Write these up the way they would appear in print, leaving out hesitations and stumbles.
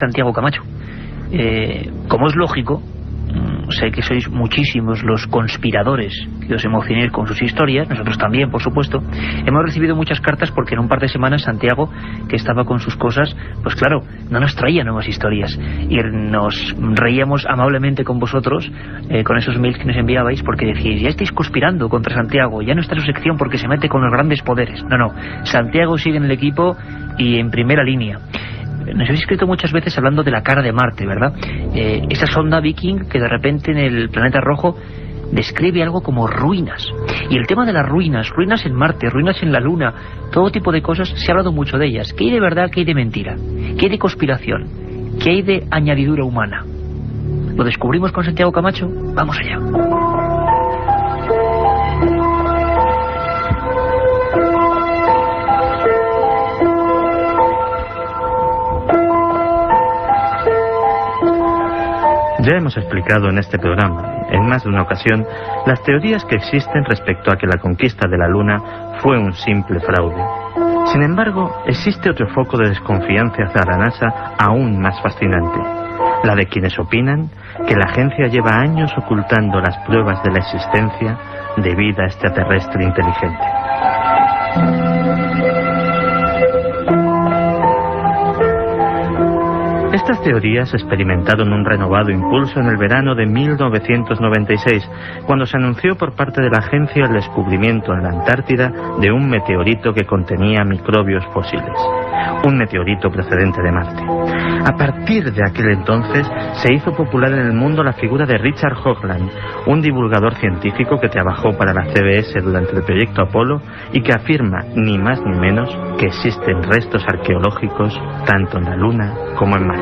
Santiago Camacho. Como es lógico, sé que sois muchísimos los conspiradores que os emocionéis con sus historias, nosotros también, por supuesto. Hemos recibido muchas cartas porque en un par de semanas Santiago, que estaba con sus cosas, pues claro, no nos traía nuevas historias y nos reíamos amablemente con vosotros, con esos mails que nos enviabais, porque decíais, ya estáis conspirando contra Santiago, ya no está en su sección porque se mete con los grandes poderes. No, Santiago sigue en el equipo y en primera línea. Nos habéis escrito muchas veces hablando de la cara de Marte, ¿verdad? Esa sonda Viking que de repente en el planeta rojo describe algo como ruinas. Y el tema de las ruinas en Marte, ruinas en la Luna, todo tipo de cosas, se ha hablado mucho de ellas. ¿Qué hay de verdad, qué hay de mentira? ¿Qué hay de conspiración? ¿Qué hay de añadidura humana? ¿Lo descubrimos con Santiago Camacho? Vamos allá. Ya hemos explicado en este programa, en más de una ocasión, las teorías que existen respecto a que la conquista de la Luna fue un simple fraude. Sin embargo, existe otro foco de desconfianza hacia la NASA aún más fascinante, la de quienes opinan que la agencia lleva años ocultando las pruebas de la existencia de vida extraterrestre inteligente. Estas teorías experimentaron un renovado impulso en el verano de 1996, cuando se anunció por parte de la agencia el descubrimiento en la Antártida de un meteorito que contenía microbios fósiles, un meteorito procedente de Marte. A partir de aquel entonces se hizo popular en el mundo la figura de Richard Hoagland, un divulgador científico que trabajó para la CBS durante el proyecto Apolo y que afirma, ni más ni menos, que existen restos arqueológicos tanto en la Luna como en Marte.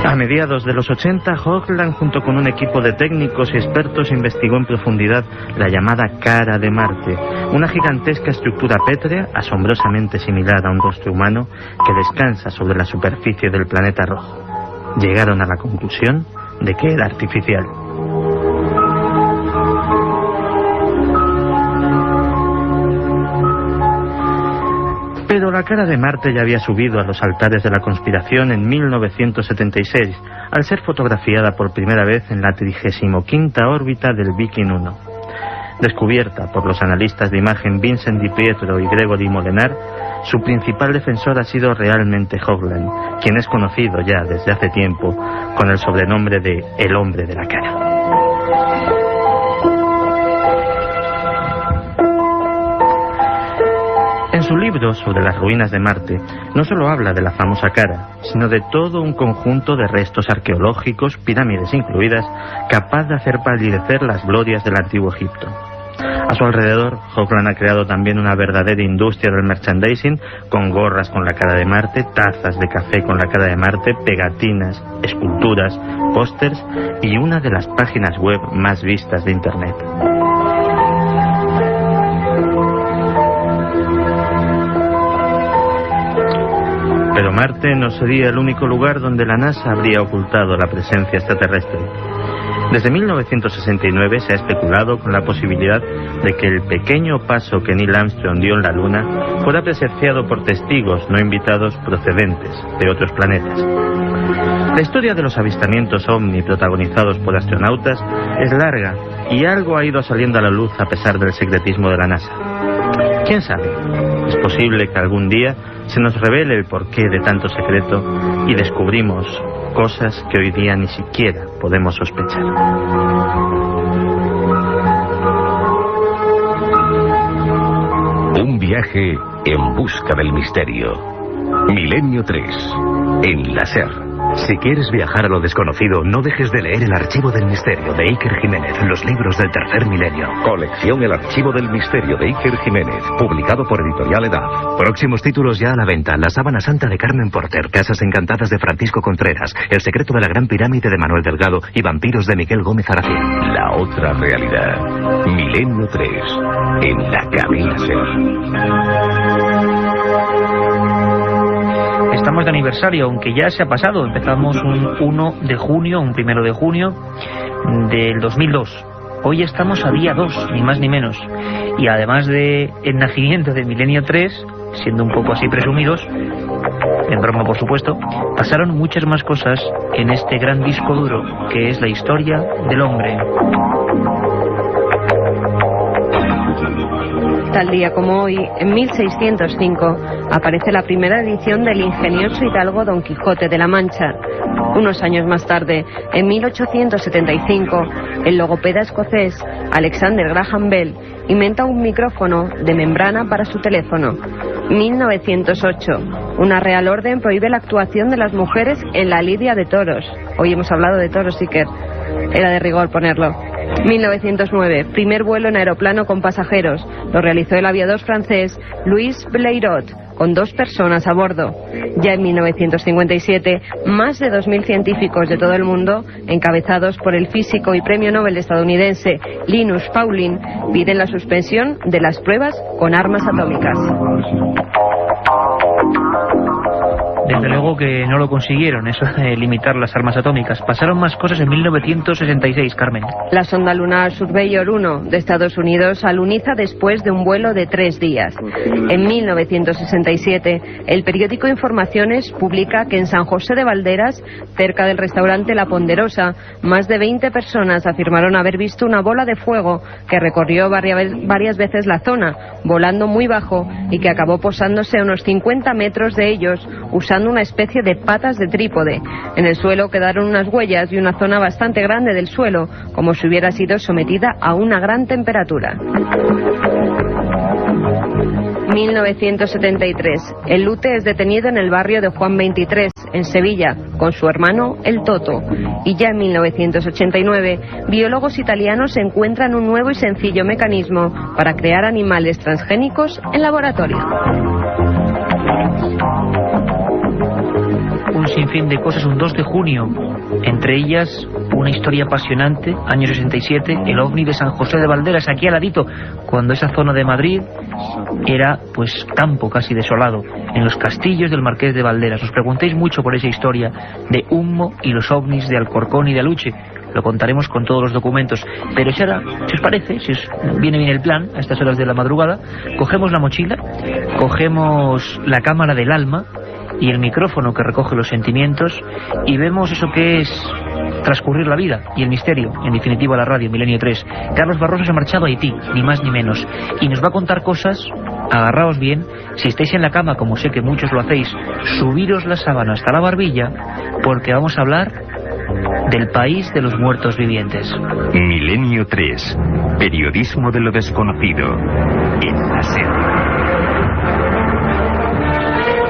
A mediados de los 80, Hoagland, junto con un equipo de técnicos y expertos, investigó en profundidad la llamada cara de Marte, una gigantesca estructura pétrea asombrosamente similar a un rostro humano que descansa sobre la superficie del planeta rojo. Llegaron a la conclusión de que era artificial. Pero la cara de Marte ya había subido a los altares de la conspiración en 1976, al ser fotografiada por primera vez en la 35ª órbita del Viking 1. Descubierta por los analistas de imagen Vincent Di Pietro y Gregory Molenar, su principal defensor ha sido realmente Hoagland, quien es conocido ya desde hace tiempo con el sobrenombre de El Hombre de la Cara. En su libro sobre las ruinas de Marte, no solo habla de la famosa cara, sino de todo un conjunto de restos arqueológicos, pirámides incluidas, capaz de hacer palidecer las glorias del antiguo Egipto. A su alrededor, Hoagland ha creado también una verdadera industria del merchandising, con gorras con la cara de Marte, tazas de café con la cara de Marte, pegatinas, esculturas, pósters y una de las páginas web más vistas de Internet. Pero Marte no sería el único lugar donde la NASA habría ocultado la presencia extraterrestre. Desde 1969 se ha especulado con la posibilidad de que el pequeño paso que Neil Armstrong dio en la Luna fuera presenciado por testigos no invitados procedentes de otros planetas. La historia de los avistamientos ovni protagonizados por astronautas es larga y algo ha ido saliendo a la luz a pesar del secretismo de la NASA. ¿Quién sabe? Es posible que algún día se nos revele el porqué de tanto secreto y descubrimos cosas que hoy día ni siquiera podemos sospechar. Un viaje en busca del misterio. Milenio 3, en la SER. Si quieres viajar a lo desconocido, no dejes de leer El Archivo del Misterio de Iker Jiménez, los libros del tercer milenio. Colección El Archivo del Misterio de Iker Jiménez, publicado por Editorial Edad. Próximos títulos ya a la venta: La Sábana Santa de Carmen Porter, Casas Encantadas de Francisco Contreras, El Secreto de la Gran Pirámide de Manuel Delgado y Vampiros de Miguel Gómez Aracín. La otra realidad. Milenio 3, en la cadena SER. Estamos de aniversario, aunque ya se ha pasado. Empezamos un 1 de junio, un 1 de junio del 2002. Hoy estamos a día 2, ni más ni menos. Y además de el nacimiento del milenio 3, siendo un poco así presumidos, en broma por supuesto, pasaron muchas más cosas en este gran disco duro que es la historia del hombre. Tal día como hoy, en 1605, aparece la primera edición del ingenioso hidalgo Don Quijote de la Mancha. Unos años más tarde, en 1875, el logopeda escocés Alexander Graham Bell inventa un micrófono de membrana para su teléfono. 1908, una real orden prohíbe la actuación de las mujeres en la lidia de toros. Hoy hemos hablado de toros, Iker. Era de rigor ponerlo. 1909, primer vuelo en aeroplano con pasajeros. Lo realizó el aviador francés Louis Blériot, con 2 personas a bordo. Ya en 1957, más de 2.000 científicos de todo el mundo, encabezados por el físico y premio Nobel estadounidense Linus Pauling, piden la suspensión de las pruebas con armas atómicas. Desde luego que no lo consiguieron, eso de limitar las armas atómicas. Pasaron más cosas en 1966, Carmen. La sonda lunar Surveyor 1 de Estados Unidos aluniza después de un vuelo de 3 días. En 1967, el periódico Informaciones publica que en San José de Valderas, cerca del restaurante La Ponderosa, más de 20 personas afirmaron haber visto una bola de fuego que recorrió varias veces la zona, volando muy bajo y que acabó posándose a unos 50 metros de ellos, usando una especie de patas de trípode. En el suelo quedaron unas huellas y una zona bastante grande del suelo, como si hubiera sido sometida a una gran temperatura. 1973. El Lute es detenido en el barrio de Juan 23, en Sevilla, con su hermano el Toto. Y ya en 1989, biólogos italianos encuentran un nuevo y sencillo mecanismo para crear animales transgénicos en laboratorio. Un sinfín de cosas, un 2 de junio, entre ellas una historia apasionante, año 67, el ovni de San José de Valderas, aquí al ladito, cuando esa zona de Madrid era pues campo casi desolado, en los castillos del Marqués de Valderas. Os preguntéis mucho por esa historia de Humo y los ovnis de Alcorcón y de Aluche. Lo contaremos con todos los documentos. Pero si ahora, si os parece, si os viene bien el plan, a estas horas de la madrugada, cogemos la mochila, cogemos la cámara del alma y el micrófono que recoge los sentimientos y vemos eso que es transcurrir la vida y el misterio, en definitiva la radio, Milenio 3. Carlos Barroso se ha marchado a Haití, ni más ni menos, y nos va a contar cosas. Agarraos bien, si estáis en la cama, como sé que muchos lo hacéis, subiros la sábana hasta la barbilla, porque vamos a hablar del país de los muertos vivientes. Milenio 3, periodismo de lo desconocido, en la SER.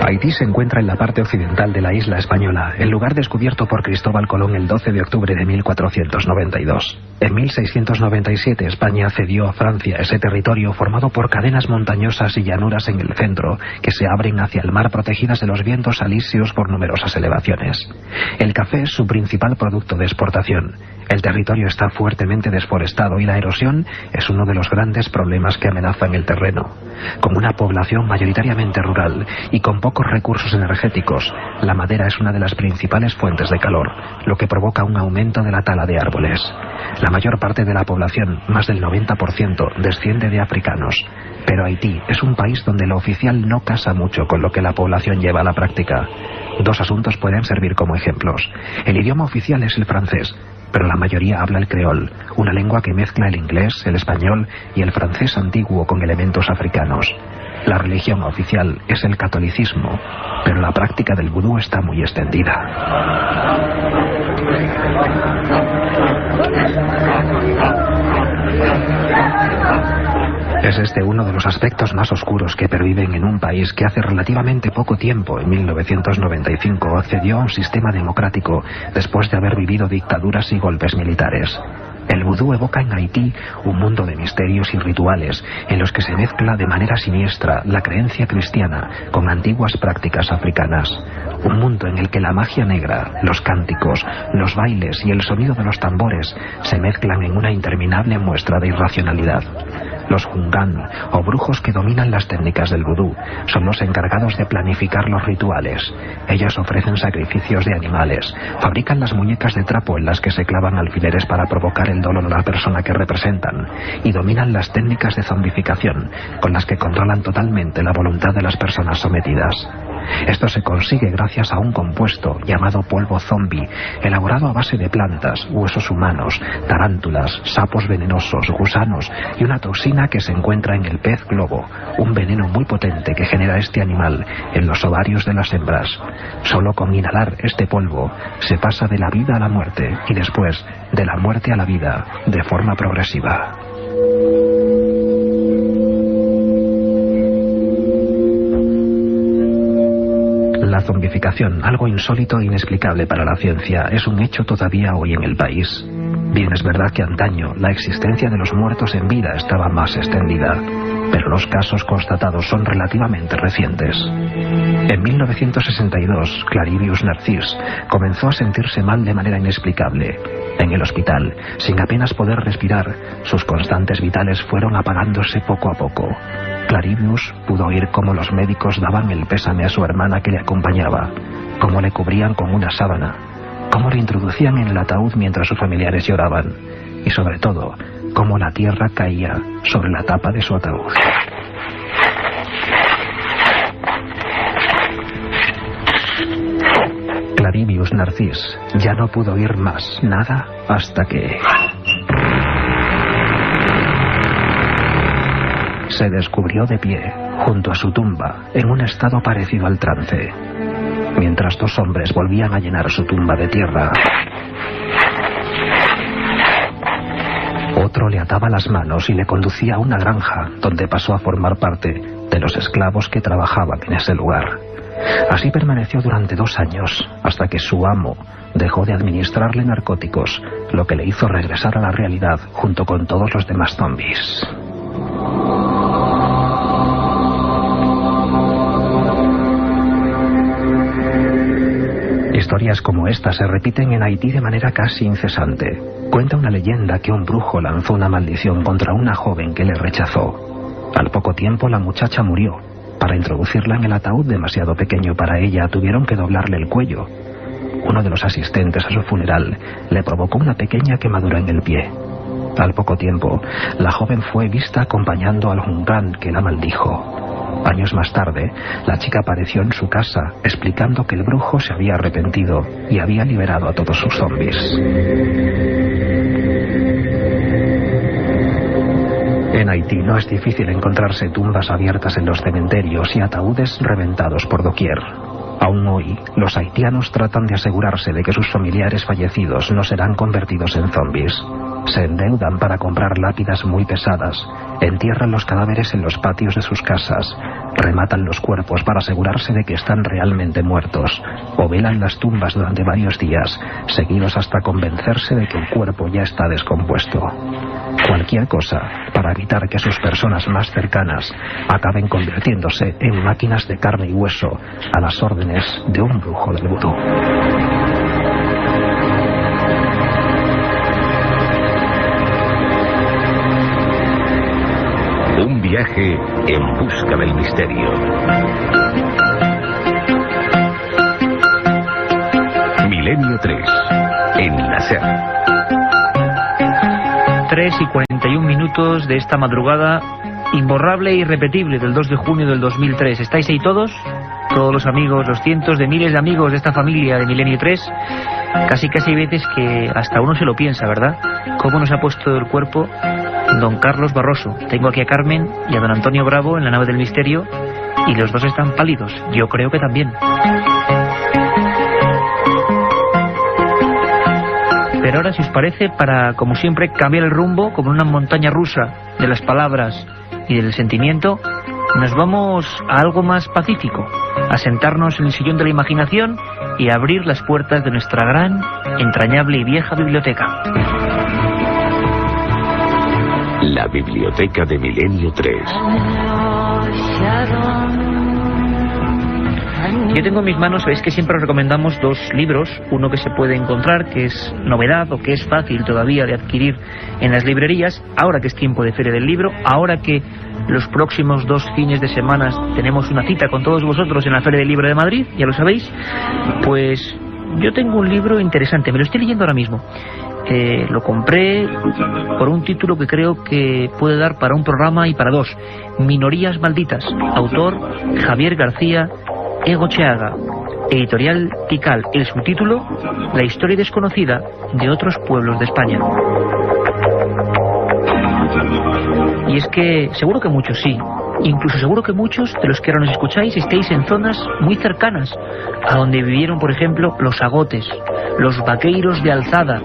Haití se encuentra en la parte occidental de la isla española, el lugar descubierto por Cristóbal Colón el 12 de octubre de 1492. En 1697 España cedió a Francia ese territorio formado por cadenas montañosas y llanuras en el centro, que se abren hacia el mar protegidas de los vientos alisios por numerosas elevaciones. El café es su principal producto de exportación. El territorio está fuertemente desforestado y la erosión es uno de los grandes problemas que amenazan el terreno. Con una población mayoritariamente rural y con pocos recursos energéticos, la madera es una de las principales fuentes de calor, lo que provoca un aumento de la tala de árboles. La mayor parte de la población, más del 90%, desciende de africanos. Pero Haití es un país donde lo oficial no casa mucho con lo que la población lleva a la práctica. 2 asuntos pueden servir como ejemplos. El idioma oficial es el francés, pero la mayoría habla el creol, una lengua que mezcla el inglés, el español y el francés antiguo con elementos africanos. La religión oficial es el catolicismo, pero la práctica del vudú está muy extendida. Es este uno de los aspectos más oscuros que perviven en un país que hace relativamente poco tiempo, en 1995, accedió a un sistema democrático después de haber vivido dictaduras y golpes militares. El vudú evoca en Haití un mundo de misterios y rituales en los que se mezcla de manera siniestra la creencia cristiana con antiguas prácticas africanas. Un mundo en el que la magia negra, los cánticos, los bailes y el sonido de los tambores se mezclan en una interminable muestra de irracionalidad. Los Jungan, o brujos que dominan las técnicas del vudú, son los encargados de planificar los rituales. Ellos ofrecen sacrificios de animales, fabrican las muñecas de trapo en las que se clavan alfileres para provocar el dolor a la persona que representan, y dominan las técnicas de zombificación, con las que controlan totalmente la voluntad de las personas sometidas. Esto se consigue gracias a un compuesto llamado polvo zombie, elaborado a base de plantas, huesos humanos, tarántulas, sapos venenosos, gusanos y una toxina que se encuentra en el pez globo, un veneno muy potente que genera este animal en los ovarios de las hembras. Solo con inhalar este polvo se pasa de la vida a la muerte y después de la muerte a la vida de forma progresiva. La zombificación, algo insólito e inexplicable para la ciencia, es un hecho todavía hoy en el país. Bien, es verdad que antaño la existencia de los muertos en vida estaba más extendida, pero los casos constatados son relativamente recientes. En 1962, Clarivius Narcís comenzó a sentirse mal de manera inexplicable. En el hospital, sin apenas poder respirar, sus constantes vitales fueron apagándose poco a poco. Clarivius pudo oír cómo los médicos daban el pésame a su hermana que le acompañaba, cómo le cubrían con una sábana, cómo le introducían en el ataúd mientras sus familiares lloraban, y sobre todo, cómo la tierra caía sobre la tapa de su ataúd. Clarivius Narcís ya no pudo oír más nada hasta que se descubrió de pie, junto a su tumba, en un estado parecido al trance. Mientras dos hombres volvían a llenar su tumba de tierra, otro le ataba las manos y le conducía a una granja, donde pasó a formar parte de los esclavos que trabajaban en ese lugar. Así permaneció durante 2 años, hasta que su amo dejó de administrarle narcóticos, lo que le hizo regresar a la realidad junto con todos los demás zombies. Historias como esta se repiten en Haití de manera casi incesante. Cuenta una leyenda que un brujo lanzó una maldición contra una joven que le rechazó. Al poco tiempo la muchacha murió. Para introducirla en el ataúd demasiado pequeño para ella, tuvieron que doblarle el cuello. Uno de los asistentes a su funeral le provocó una pequeña quemadura en el pie. Al poco tiempo, la joven fue vista acompañando al Jungan que la maldijo. Años más tarde, la chica apareció en su casa, explicando que el brujo se había arrepentido y había liberado a todos sus zombies. En Haití no es difícil encontrarse tumbas abiertas en los cementerios y ataúdes reventados por doquier. Aún hoy, los haitianos tratan de asegurarse de que sus familiares fallecidos no serán convertidos en zombies. Se endeudan para comprar lápidas muy pesadas, entierran los cadáveres en los patios de sus casas, rematan los cuerpos para asegurarse de que están realmente muertos, o velan las tumbas durante varios días, seguidos hasta convencerse de que el cuerpo ya está descompuesto. Cualquier cosa para evitar que sus personas más cercanas acaben convirtiéndose en máquinas de carne y hueso a las órdenes de un brujo del vudú. Un viaje en busca del misterio. Milenio 3, en la SER. 3:41 de esta madrugada imborrable e irrepetible del 2 de junio del 2003. ¿Estáis ahí todos? Todos los amigos, los cientos de miles de amigos de esta familia de Milenio 3. Casi hay veces que hasta uno se lo piensa, ¿verdad? ¿Cómo nos ha puesto el cuerpo don Carlos Barroso? Tengo aquí a Carmen y a don Antonio Bravo en la nave del misterio y los dos están pálidos. Yo creo que también. Pero ahora, si os parece, para, como siempre, cambiar el rumbo, como una montaña rusa de las palabras y del sentimiento, nos vamos a algo más pacífico, a sentarnos en el sillón de la imaginación y a abrir las puertas de nuestra gran, entrañable y vieja biblioteca. La biblioteca de Milenio 3. Yo tengo en mis manos, sabéis que siempre os recomendamos dos libros, uno que se puede encontrar, que es novedad o que es fácil todavía de adquirir en las librerías, ahora que es tiempo de Feria del Libro, ahora que los próximos 2 fines de semana tenemos una cita con todos vosotros en la Feria del Libro de Madrid, ya lo sabéis, pues yo tengo un libro interesante, me lo estoy leyendo ahora mismo. Lo compré por un título que creo que puede dar para un programa y para 2. Minorías malditas. Autor Javier García Egocheaga. Editorial Tikal. El subtítulo: La historia desconocida de otros pueblos de España. Y es que seguro que muchos sí. Incluso seguro que muchos de los que ahora nos escucháis estéis en zonas muy cercanas a donde vivieron, por ejemplo, los agotes, los vaqueiros de Alzada.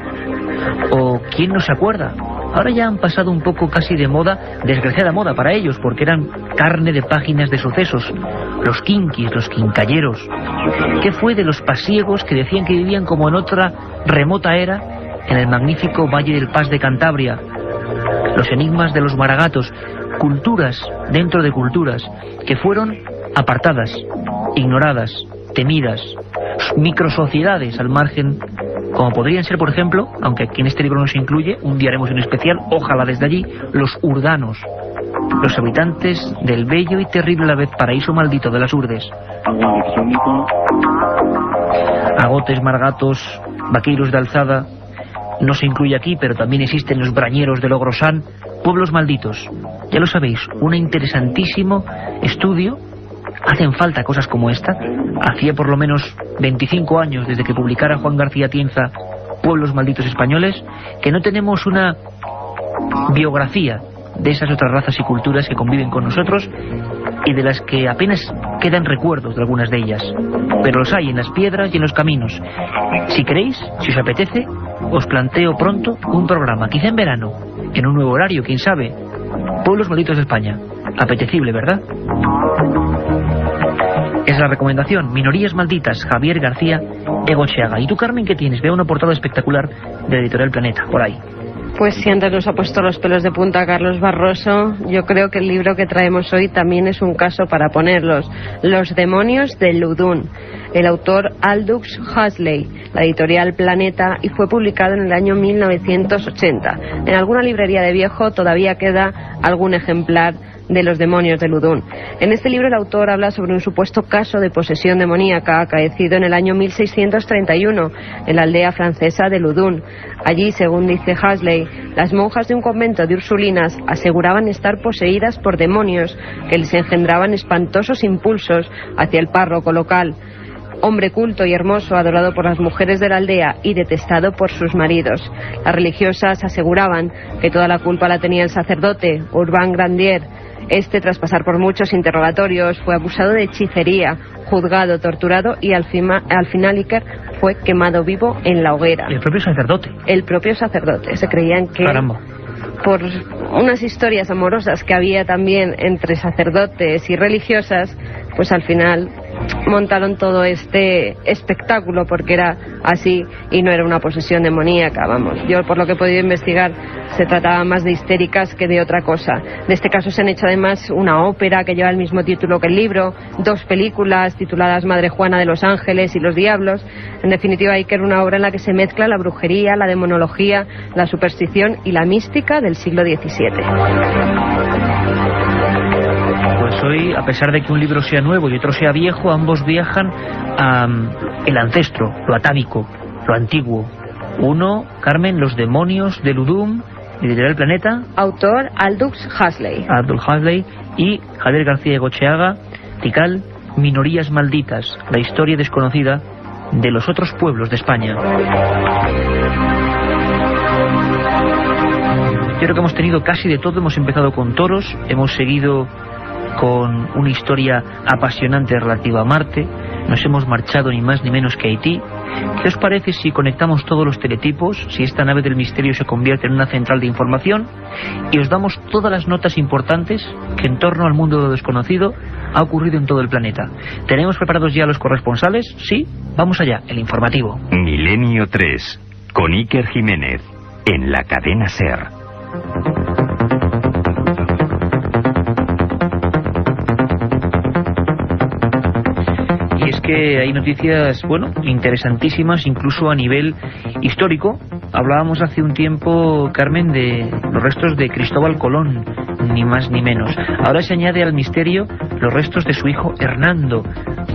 O quién no se acuerda, ahora ya han pasado un poco casi de moda, desgraciada moda para ellos, porque eran carne de páginas de sucesos, los quinquis, los quincalleros. ¿Qué fue de los pasiegos que decían que vivían como en otra remota era en el magnífico Valle del Pas de Cantabria? Los enigmas de los maragatos, culturas dentro de culturas que fueron apartadas, ignoradas, temidas, microsociedades al margen, como podrían ser, por ejemplo, aunque aquí en este libro no se incluye, un día haremos un especial, ojalá desde allí, los urdanos, los habitantes del bello y terrible a la vez paraíso maldito de las Urdes. Agotes, margatos, vaqueiros de Alzada, no se incluye aquí, pero también existen los brañeros de Logrosán, pueblos malditos. Ya lo sabéis, un interesantísimo estudio. Hacen falta cosas como esta. Hacía por lo menos 25 años desde que publicara Juan García Tienza Pueblos Malditos Españoles, que no tenemos una biografía de esas otras razas y culturas que conviven con nosotros y de las que apenas quedan recuerdos de algunas de ellas. Pero los hay en las piedras y en los caminos. Si queréis, si os apetece, os planteo pronto un programa, quizá en verano, en un nuevo horario, quién sabe. Pueblos Malditos de España. Apetecible, ¿verdad? Es la recomendación, Minorías Malditas, Javier García Egocheaga. ¿Y tú, Carmen, qué tienes? Veo una portada espectacular de Editorial Planeta, por ahí. Pues si antes nos ha puesto los pelos de punta Carlos Barroso, yo creo que el libro que traemos hoy también es un caso para ponerlos. Los demonios de Ludun. El autor Aldous Huxley, la editorial Planeta, y fue publicado en el año 1980. En alguna librería de viejo todavía queda algún ejemplar de Los demonios de Ludun. En este libro el autor habla sobre un supuesto caso de posesión demoníaca acaecido en el año 1631 en la aldea francesa de Ludun. Allí, según dice Huxley, las monjas de un convento de Ursulinas aseguraban estar poseídas por demonios que les engendraban espantosos impulsos hacia el párroco local, hombre culto y hermoso, adorado por las mujeres de la aldea y detestado por sus maridos. Las religiosas aseguraban que toda la culpa la tenía el sacerdote, Urbain Grandier. Este, tras pasar por muchos interrogatorios, fue acusado de hechicería, juzgado, torturado y al final Iker fue quemado vivo en la hoguera. ¿El propio sacerdote? El propio sacerdote. Se creían que... Caramba. Por unas historias amorosas que había también entre sacerdotes y religiosas, pues al final montaron todo este espectáculo porque era así y no era una posesión demoníaca, vamos. Yo, por lo que he podido investigar, se trataba más de histéricas que de otra cosa. De este caso se han hecho además una ópera que lleva el mismo título que el libro, 2 películas tituladas Madre Juana de los Ángeles y los Diablos. En definitiva, hay que ver una obra en la que se mezcla la brujería, la demonología, la superstición y la mística del siglo XVII. Pues hoy, a pesar de que un libro sea nuevo y otro sea viejo, ambos viajan a el ancestro, lo atávico, lo antiguo. Uno, Carmen, Los demonios de Ludun, Editorial Planeta. Autor Aldous Huxley. Aldous Huxley. Y Javier García Egocheaga, Tikal, Minorías Malditas, la historia desconocida de los otros pueblos de España. Yo creo que hemos tenido casi de todo. Hemos empezado con toros, hemos seguido con una historia apasionante relativa a Marte, nos hemos marchado ni más ni menos que a Haití. ¿Qué os parece si conectamos todos los teletipos, si esta nave del misterio se convierte en una central de información y os damos todas las notas importantes que en torno al mundo de lo desconocido ha ocurrido en todo el planeta? ¿Tenemos preparados ya los corresponsales? Sí, vamos allá, el informativo. Milenio 3, con Iker Jiménez, en la cadena SER. que hay noticias, bueno, interesantísimas, incluso a nivel histórico. Hablábamos hace un tiempo, Carmen, de los restos de Cristóbal Colón, ni más ni menos. Ahora se añade al misterio los restos de su hijo Hernando.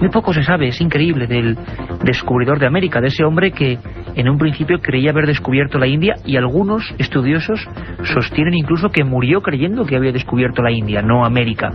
Muy poco se sabe, es increíble, del descubridor de América, de ese hombre que en un principio creía haber descubierto la India, y algunos estudiosos sostienen incluso que murió creyendo que había descubierto la India, no América.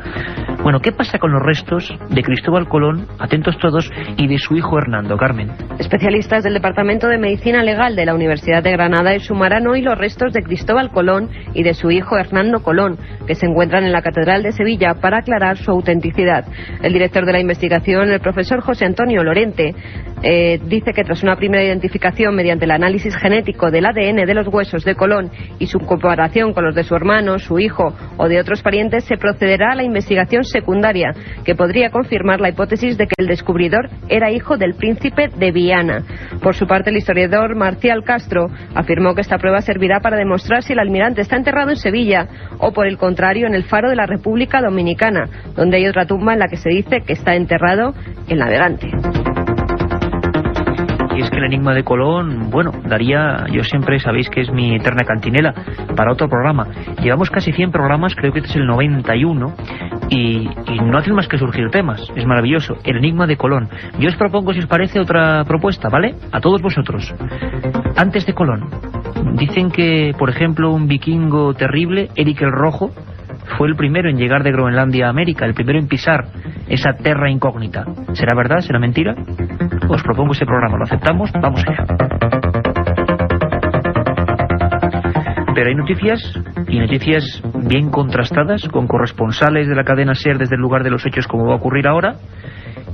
Bueno, ¿qué pasa con los restos de Cristóbal Colón, atentos todos, y de su hijo Hernando, Carmen? Especialistas del Departamento de Medicina Legal de la Universidad de Granada exhumarán hoy los restos de Cristóbal Colón y de su hijo Hernando Colón, que se encuentran en la Catedral de Sevilla, para aclarar su autenticidad. El director de la investigación, el profesor José Antonio Lorente, dice que tras una primera identificación mediante el análisis genético del ADN de los huesos de Colón y su comparación con los de su hermano, su hijo o de otros parientes, se procederá a la investigación secundaria, que podría confirmar la hipótesis de que el descubridor era hijo del príncipe de Viana. Por su parte, el historiador Marcial Castro afirmó que esta prueba servirá para demostrar si el almirante está enterrado en Sevilla o, por el contrario, en el Faro de la República Dominicana, donde hay otra tumba en la que se dice que está enterrado el navegante. Y es que el enigma de Colón, bueno, daría, yo siempre sabéis que es mi eterna cantinela, para otro programa. Llevamos casi 100 programas, creo que este es el 91, y no hacen más que surgir temas. Es maravilloso, el enigma de Colón. Yo os propongo, si os parece, otra propuesta, ¿vale? A todos vosotros. Antes de Colón, dicen que, por ejemplo, un vikingo terrible, Erik el Rojo, fue el primero en llegar de Groenlandia a América, el primero en pisar esa terra incógnita. ¿Será verdad? ¿Será mentira? Os propongo ese programa, ¿lo aceptamos? Vamos allá. Pero hay noticias, y noticias bien contrastadas, con corresponsales de la cadena SER desde el lugar de los hechos, como va a ocurrir ahora,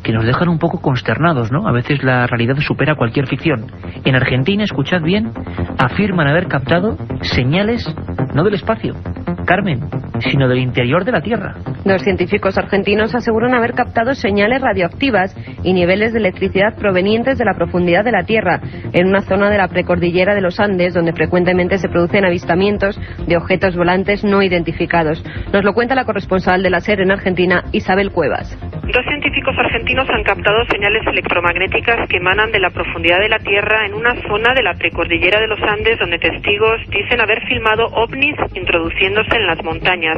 que nos dejan un poco consternados, ¿no? A veces la realidad supera cualquier ficción. En Argentina, escuchad bien, afirman haber captado señales no del espacio, Carmen, sino del interior de la Tierra. Los científicos argentinos aseguran haber captado señales radioactivas y niveles de electricidad provenientes de la profundidad de la Tierra, en una zona de la precordillera de los Andes, donde frecuentemente se producen avistamientos de objetos volantes no identificados. Nos lo cuenta la corresponsal de la SER en Argentina, Isabel Cuevas. Dos científicos argentinos han captado señales electromagnéticas que emanan de la profundidad de la Tierra en una zona de la precordillera de los Andes, donde testigos dicen haber filmado ovnis introduciéndose en las montañas.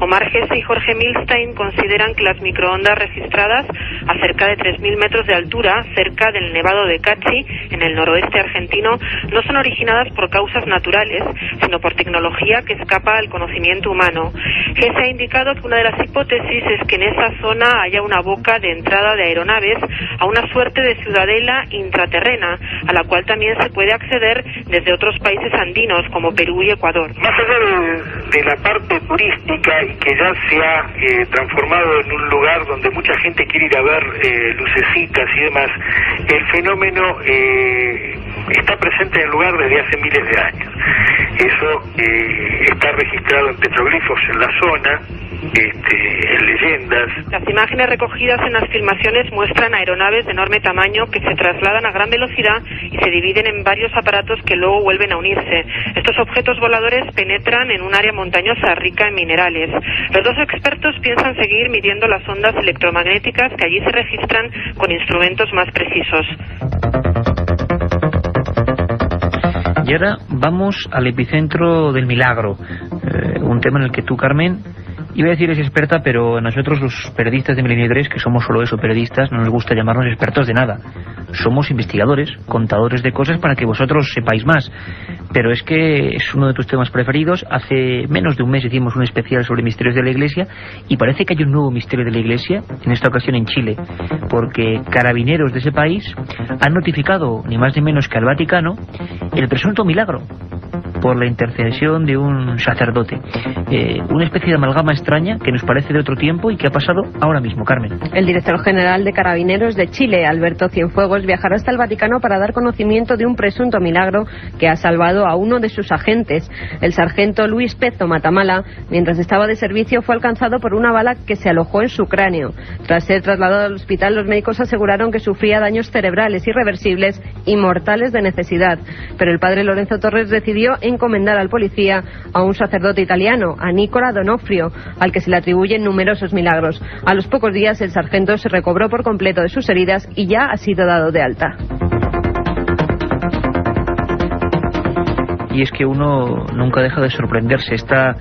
Omar Gese y Jorge Milstein consideran que las microondas registradas a cerca de 3.000 metros de altura, cerca del Nevado de Cachi, en el noroeste argentino, no son originadas por causas naturales, sino por tecnología que escapa al conocimiento humano. Gese ha indicado que una de las hipótesis es que en esa zona haya una boca de entrada de aeronaves a una suerte de ciudadela intraterrena, a la cual también se puede acceder desde otros países andinos como Perú y Ecuador. Más allá de la parte turística, y que ya se ha transformado en un lugar donde mucha gente quiere ir a ver lucecitas y demás, el fenómeno está presente en el lugar desde hace miles de años. Eso está registrado en petroglifos en la zona, en leyendas. Las imágenes recogidas en las filmaciones muestran aeronaves de enorme tamaño que se trasladan a gran velocidad y se dividen en varios aparatos que luego vuelven a unirse. Estos objetos voladores penetran en un área montañosa rica en minerales. Los dos expertos piensan seguir midiendo las ondas electromagnéticas que allí se registran con instrumentos más precisos. Y ahora vamos al epicentro del milagro, un tema en el que tú, Carmen, iba a decir es experta, pero a nosotros los periodistas de Milenio 3, que somos solo eso, periodistas, no nos gusta llamarnos expertos de nada. Somos investigadores, contadores de cosas para que vosotros sepáis más. Pero es que es uno de tus temas preferidos. Hace menos de un mes hicimos un especial sobre misterios de la Iglesia y parece que hay un nuevo misterio de la Iglesia, en esta ocasión en Chile, porque carabineros de ese país han notificado, ni más ni menos que al Vaticano, el presunto milagro por la intercesión de un sacerdote. Una especie de amalgama extraña que nos parece de otro tiempo y que ha pasado ahora mismo, Carmen. El director general de Carabineros de Chile, Alberto Cienfuegos, viajará hasta el Vaticano para dar conocimiento de un presunto milagro que ha salvado a uno de sus agentes. El sargento Luis Pezo Matamala, mientras estaba de servicio, fue alcanzado por una bala que se alojó en su cráneo. Tras ser trasladado al hospital, los médicos aseguraron que sufría daños cerebrales irreversibles y mortales de necesidad. Pero el padre Lorenzo Torres decidió encomendar al policía a un sacerdote italiano, a Nicola Donofrio, al que se le atribuyen numerosos milagros. A los pocos días el sargento se recobró por completo de sus heridas y ya ha sido dado de alta. Y es que uno nunca deja de sorprenderse, esta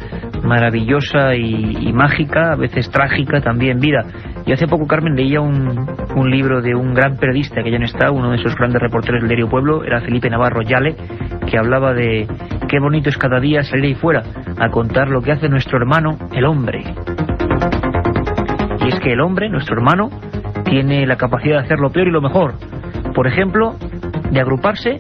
maravillosa y mágica, a veces trágica también vida. Yo hace poco, Carmen, leía un libro de un gran periodista que ya no está, uno de esos grandes reporteros del diario Pueblo, era Felipe Navarro Yale, que hablaba de qué bonito es cada día salir ahí fuera a contar lo que hace nuestro hermano, el hombre. Y es que el hombre, nuestro hermano, tiene la capacidad de hacer lo peor y lo mejor. Por ejemplo, de agruparse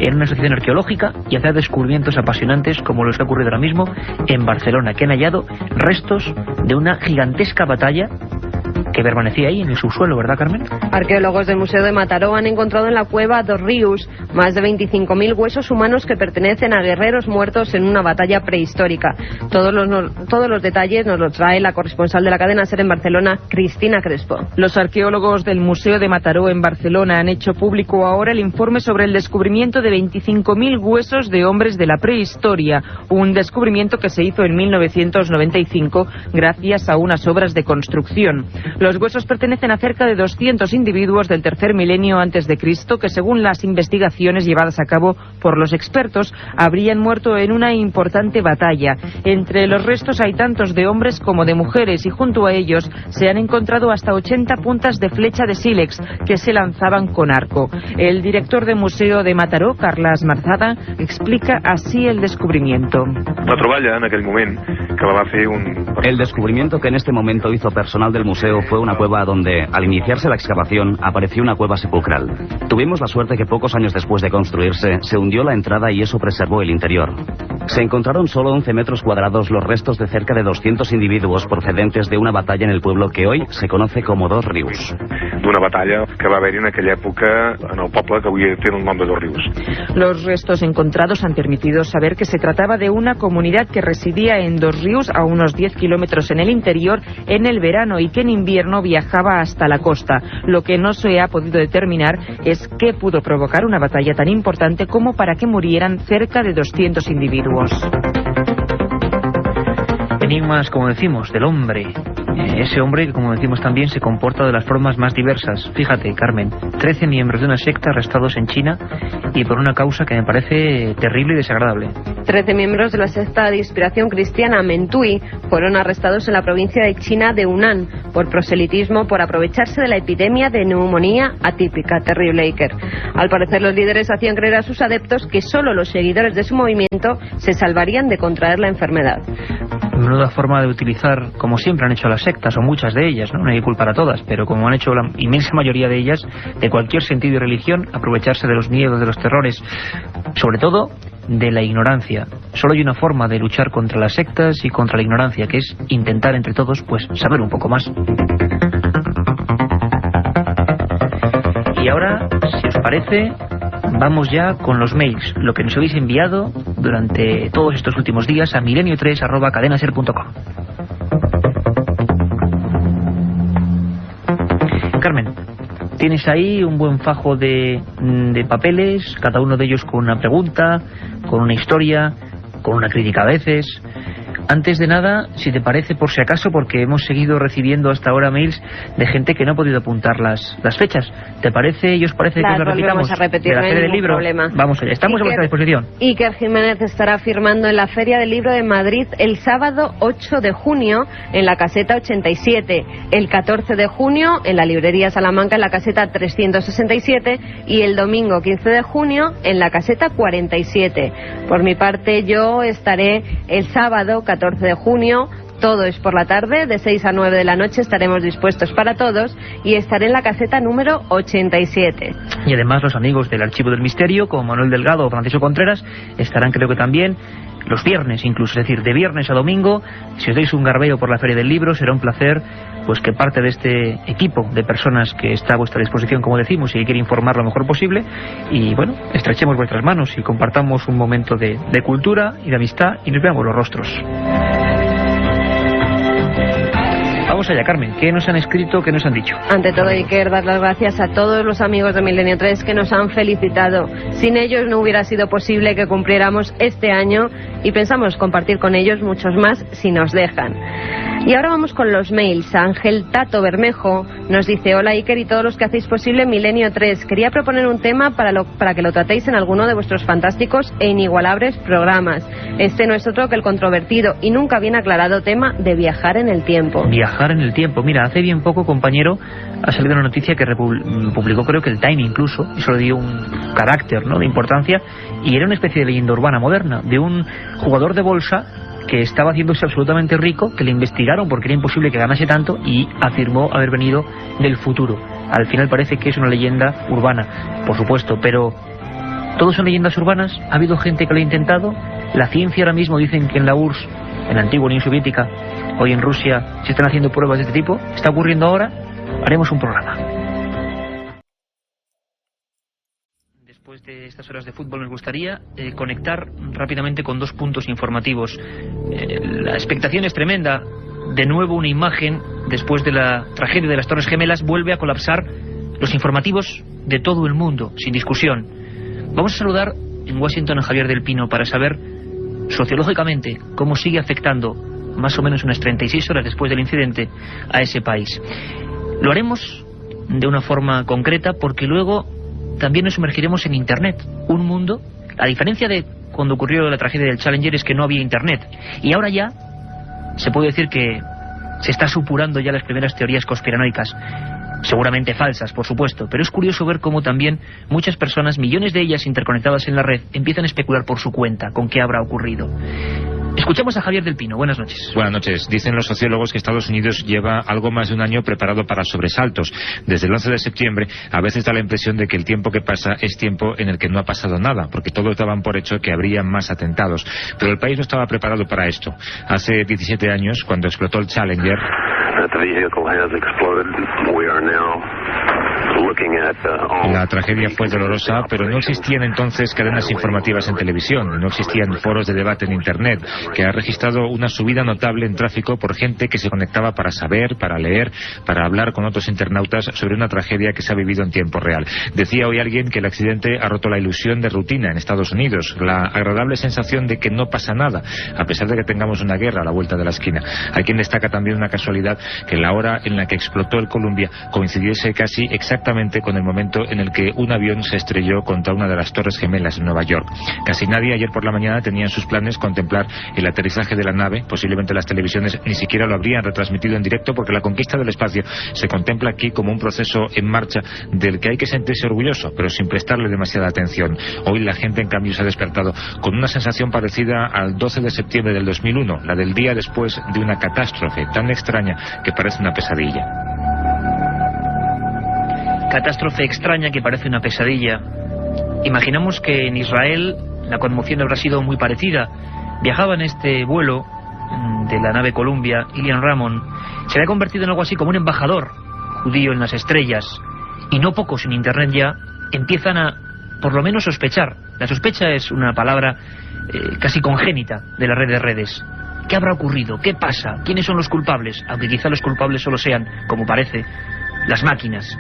en una asociación arqueológica y hacer descubrimientos apasionantes como los que ha ocurrido ahora mismo en Barcelona, que han hallado restos de una gigantesca batalla que permanecía ahí en el subsuelo, ¿verdad, Carmen? Arqueólogos del Museo de Mataró han encontrado en la cueva dos Rius más de 25.000 huesos humanos que pertenecen a guerreros muertos en una batalla prehistórica. Todos los detalles nos los trae la corresponsal de la cadena SER en Barcelona, Cristina Crespo. Los arqueólogos del Museo de Mataró en Barcelona han hecho público ahora el informe sobre el descubrimiento de 25.000 huesos de hombres de la prehistoria, un descubrimiento que se hizo en 1995 gracias a unas obras de construcción. Los huesos pertenecen a cerca de 200 individuos del tercer milenio antes de Cristo que, según las investigaciones llevadas a cabo por los expertos, habrían muerto en una importante batalla. Entre los restos hay tantos de hombres como de mujeres y junto a ellos se han encontrado hasta 80 puntas de flecha de sílex que se lanzaban con arco. El director del Museo de Mataró, Carles Marzada, explica así el descubrimiento. La troballa en aquel momento que la va a hacer El descubrimiento que en este momento hizo personal del museo fue una cueva donde, al iniciarse la excavación, apareció una cueva sepulcral. Tuvimos la suerte que pocos años después de construirse, se hundió la entrada y eso preservó el interior. Se encontraron solo 11 metros cuadrados los restos de cerca de 200 individuos procedentes de una batalla en el pueblo que hoy se conoce como Dos Rius. D'una batalla que va haver en aquella època en el poble que avui té el nom de Dos Rius. Los restos encontrados han permitido saber que se trataba de una comunidad que residía en Dos Rius, a unos 10 kilómetros en el interior, en el verano y que en invierno viajaba hasta la costa. Lo que no se ha podido determinar es qué pudo provocar una batalla tan importante como para que murieran cerca de 200 individuos. Enigmas, como decimos, del hombre. Ese hombre que, como decimos también, se comporta de las formas más diversas. Fíjate, Carmen, 13 miembros de una secta arrestados en China y por una causa que me parece terrible y desagradable. 13 miembros de la secta de inspiración cristiana Mentui fueron arrestados en la provincia de China de Hunan por proselitismo, por aprovecharse de la epidemia de neumonía atípica. Terrible, Iker. Al parecer, los líderes hacían creer a sus adeptos que solo los seguidores de su movimiento se salvarían de contraer la enfermedad. Menuda forma de utilizar, como siempre han hecho las sectas, o muchas de ellas, ¿no? No hay que culpar a todas, pero como han hecho la inmensa mayoría de ellas, de cualquier sentido y religión, aprovecharse de los miedos, de los terrores, sobre todo de la ignorancia. Solo hay una forma de luchar contra las sectas y contra la ignorancia, que es intentar entre todos, pues, saber un poco más. Y ahora, si os parece, vamos ya con los mails, lo que nos habéis enviado durante todos estos últimos días a milenio3@cadenaser.com. Carmen, tienes ahí un buen fajo de papeles, cada uno de ellos con una pregunta, con una historia, con una crítica a veces. Antes de nada, si te parece, por si acaso, porque hemos seguido recibiendo hasta ahora mails de gente que no ha podido apuntar las fechas. ¿Te parece y os parece que lo repitamos? Vamos a repetir, de la no hay Feria del ningún Libro. problema. Vamos allá, estamos a vuestra disposición. Iker Jiménez estará firmando en la Feria del Libro de Madrid el sábado 8 de junio en la caseta 87, el 14 de junio en la librería Salamanca en la caseta 367 y el domingo 15 de junio en la caseta 47. Por mi parte, yo estaré el sábado 14 de junio, todo es por la tarde, de 6 a 9 de la noche estaremos dispuestos para todos y estaré en la caseta número 87. Y además los amigos del Archivo del Misterio, como Manuel Delgado o Francisco Contreras, estarán creo que también los viernes incluso, es decir, de viernes a domingo. Si os dais un garbeo por la Feria del Libro, será un placer pues que parte de este equipo de personas que está a vuestra disposición, como decimos, y que quiere informar lo mejor posible, y bueno, estrechemos vuestras manos y compartamos un momento de cultura y de amistad y nos veamos los rostros. Vamos allá, Carmen. ¿Qué nos han escrito, qué nos han dicho? Ante todo, Iker, dar las gracias a todos los amigos de Milenio 3 que nos han felicitado. Sin ellos no hubiera sido posible que cumpliéramos este año y pensamos compartir con ellos muchos más si nos dejan. Y ahora vamos con los mails. Ángel Tato Bermejo nos dice: hola Iker y todos los que hacéis posible Milenio 3. Quería proponer un tema para que lo tratéis en alguno de vuestros fantásticos e inigualables programas. Este no es otro que el controvertido y nunca bien aclarado tema de viajar en el tiempo. Viajar en el tiempo. Mira, hace bien poco, compañero, ha salido una noticia que publicó, creo que el Time incluso, eso le dio un carácter, ¿no?, de importancia, y era una especie de leyenda urbana moderna de un jugador de bolsa que estaba haciéndose absolutamente rico, que le investigaron porque era imposible que ganase tanto y afirmó haber venido del futuro. Al final parece que es una leyenda urbana, por supuesto, pero ¿todos son leyendas urbanas? ¿Ha habido gente que lo ha intentado? La ciencia ahora mismo dicen que en la URSS, en la antigua Unión Soviética, hoy en Rusia, se están haciendo pruebas de este tipo. ¿Está ocurriendo ahora? Haremos un programa. Después de estas horas de fútbol nos gustaría conectar rápidamente con dos puntos informativos. La expectación es tremenda. De nuevo una imagen, después de la tragedia de las Torres Gemelas, vuelve a colapsar los informativos de todo el mundo, sin discusión. Vamos a saludar en Washington a Javier del Pino para saber sociológicamente cómo sigue afectando, más o menos unas 36 horas después del incidente, a ese país. Lo haremos de una forma concreta porque luego también nos sumergiremos en Internet, un mundo, a diferencia de cuando ocurrió la tragedia del Challenger, es que no había Internet, y ahora ya se puede decir que se está supurando ya las primeras teorías conspiranoicas, seguramente falsas, por supuesto, pero es curioso ver cómo también muchas personas, millones de ellas interconectadas en la red, empiezan a especular por su cuenta con qué habrá ocurrido. Escuchamos a Javier del Pino. Buenas noches. Buenas noches. Dicen los sociólogos que Estados Unidos lleva algo más de un año preparado para sobresaltos. Desde el 11 de septiembre a veces da la impresión de que el tiempo que pasa es tiempo en el que no ha pasado nada, porque todos daban por hecho que habría más atentados. Pero el país no estaba preparado para esto. Hace 17 años, cuando explotó el Challenger, la tragedia fue dolorosa, pero no existían entonces cadenas informativas en televisión, no existían foros de debate en Internet, que ha registrado una subida notable en tráfico por gente que se conectaba para saber, para leer, para hablar con otros internautas sobre una tragedia que se ha vivido en tiempo real. Decía hoy alguien que el accidente ha roto la ilusión de rutina en Estados Unidos, la agradable sensación de que no pasa nada, a pesar de que tengamos una guerra a la vuelta de la esquina. Hay quien destaca también una casualidad, que la hora en la que explotó el Columbia coincidiese casi exactamente con el momento en el que un avión se estrelló contra una de las Torres Gemelas en Nueva York. Casi nadie ayer por la mañana tenía en sus planes contemplar el aterrizaje de la nave. Posiblemente las televisiones ni siquiera lo habrían retransmitido en directo, porque la conquista del espacio se contempla aquí como un proceso en marcha del que hay que sentirse orgulloso, pero sin prestarle demasiada atención. Hoy la gente, en cambio, se ha despertado con una sensación parecida al 12 de septiembre del 2001, la del día después de una catástrofe tan extraña que parece una pesadilla. Catástrofe extraña que parece una pesadilla. Imaginamos que en Israel la conmoción habrá sido muy parecida. Viajaba en este vuelo de la nave Columbia Ilan Ramon. Se había convertido en algo así como un embajador judío en las estrellas. Y no pocos en Internet ya empiezan a, por lo menos, sospechar. La sospecha es una palabra casi congénita de la red de redes. ¿Qué habrá ocurrido? ¿Qué pasa? ¿Quiénes son los culpables? Aunque quizá los culpables solo sean, como parece, las máquinas.